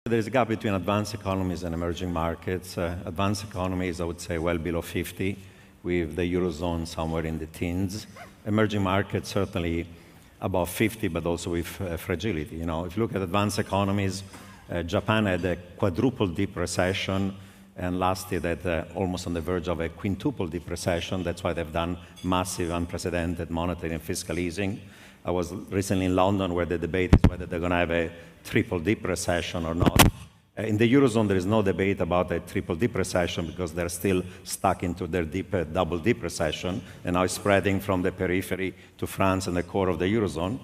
There is a gap between advanced economies and emerging markets. Advanced economies, I would say, well below 50, with the Eurozone somewhere in the teens. Emerging markets, certainly above 50, but also with fragility. You know, if you look at advanced economies, Japan had a quadruple deep recession, and last year that almost on the verge of a quintuple deep recession. That's why they've done massive, unprecedented monetary and fiscal easing. I was recently in London, where the debate is whether they're going to have a triple deep recession or not. In the Eurozone, there is no debate about a triple deep recession because they're still stuck into their deep, double deep recession, and now it's spreading from the periphery to France and the core of the Eurozone.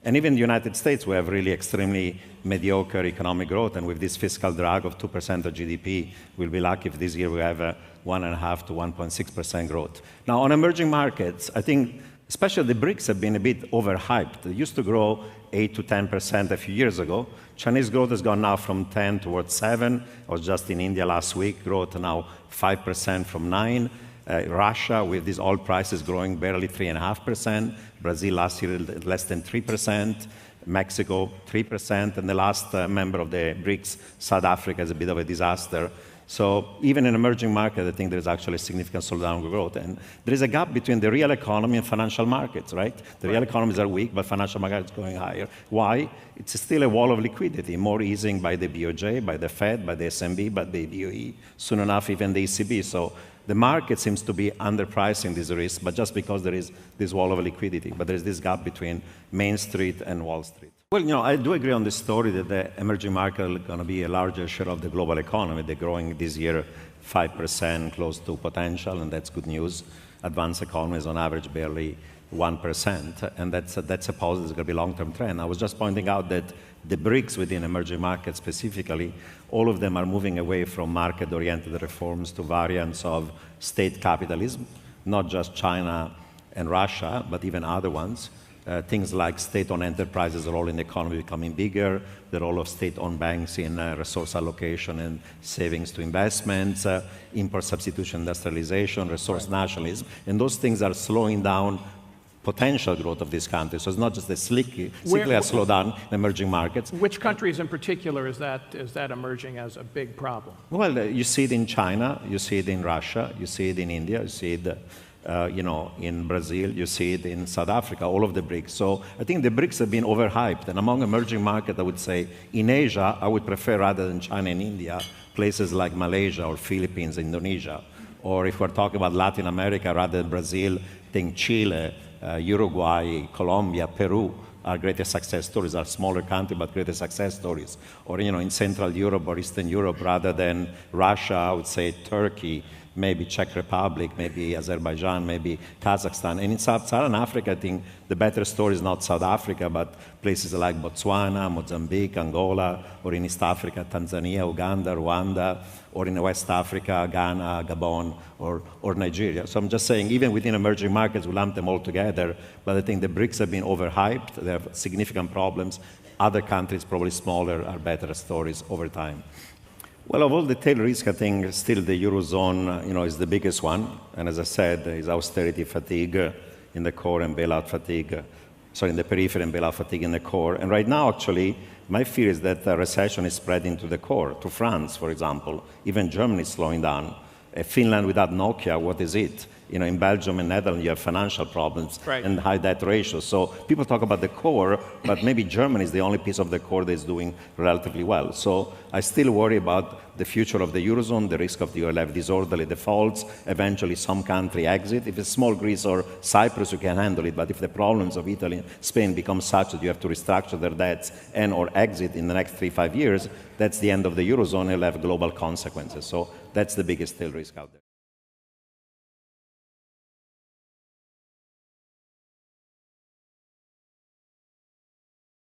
And even the United States, we have really extremely mediocre economic growth, and with this fiscal drag of 2% of GDP, we'll be lucky if this year we have a 1.5 to 1.6% growth. Now, on emerging markets, I think especially the BRICS have been a bit overhyped. They used to grow 8 to 10% a few years ago. Chinese growth has gone now from 10 towards 7. I was just in India last week, growth now 5% from 9. Russia, with these oil prices growing barely 3.5%. Brazil last year less than 3%. Mexico 3%. And the last member of the BRICS, South Africa, is a bit of a disaster. So even in emerging markets, I think there's actually a significant slowdown in growth. And there is a gap between the real economy and financial markets, right? The real economies are weak, but financial markets are going higher. Why? It's still a wall of liquidity, more easing by the BOJ, by the Fed, by the SMB, by the DOE, soon enough even the ECB. So the market seems to be underpricing this risk, but just because there is this wall of liquidity. But there is this gap between Main Street and Wall Street. Well, you know, I do agree on the story that the emerging market are going to be a larger share of the global economy. They're growing this year 5%, close to potential, and that's good news. Advanced economies on average barely 1%, and that's a positive. It's going to be a long-term trend. I was just pointing out that the BRICS within emerging markets specifically, all of them are moving away from market-oriented reforms to variants of state capitalism, not just China and Russia, but even other ones. Things like state-owned enterprises' role in the economy becoming bigger, the role of state-owned banks in resource allocation and savings to investments, import substitution, industrialization, resource nationalism, and those things are slowing down potential growth of these countries. So it's not just a slickly slowdown in emerging markets. Which countries in particular is that emerging as a big problem? Well, you see it in China, you see it in Russia, you see it in India, you see it in Brazil, you see it in South Africa, all of the BRICS. So I think the BRICS have been overhyped. And among emerging markets, I would say in Asia, I would prefer, rather than China and India, places like Malaysia or Philippines, Indonesia. Or if we're talking about Latin America, rather than Brazil, think Chile, Uruguay, Colombia, Peru are greater success stories, are smaller countries but greater success stories. Or in Central Europe or Eastern Europe, rather than Russia, I would say Turkey, maybe Czech Republic, maybe Azerbaijan, maybe Kazakhstan. And in Southern Africa, I think the better story is not South Africa, but places like Botswana, Mozambique, Angola, or in East Africa, Tanzania, Uganda, Rwanda, or in West Africa, Ghana, Gabon, or Nigeria. So I'm just saying, even within emerging markets, we lump them all together, but I think the BRICS have been overhyped. They have significant problems. Other countries, probably smaller, are better stories over time. Well, of all the tail risk, I think still the Eurozone, is the biggest one. And as I said, there is austerity fatigue in the core and bailout fatigue, in the periphery and bailout fatigue in the core. And right now, actually, my fear is that the recession is spreading to the core, to France, for example. Even Germany is slowing down. Finland without Nokia, what is it? In Belgium and Netherlands, you have financial problems and high debt ratios. So people talk about the core, but maybe Germany is the only piece of the core that is doing relatively well. So I still worry about the future of the Eurozone, the risk of you'll have disorderly defaults, eventually some country exit. If it's small Greece or Cyprus, you can handle it. But if the problems of Italy and Spain become such that you have to restructure their debts or exit in the next 3-5 years, that's the end of the Eurozone. It'll have global consequences. So that's the biggest tail risk out there.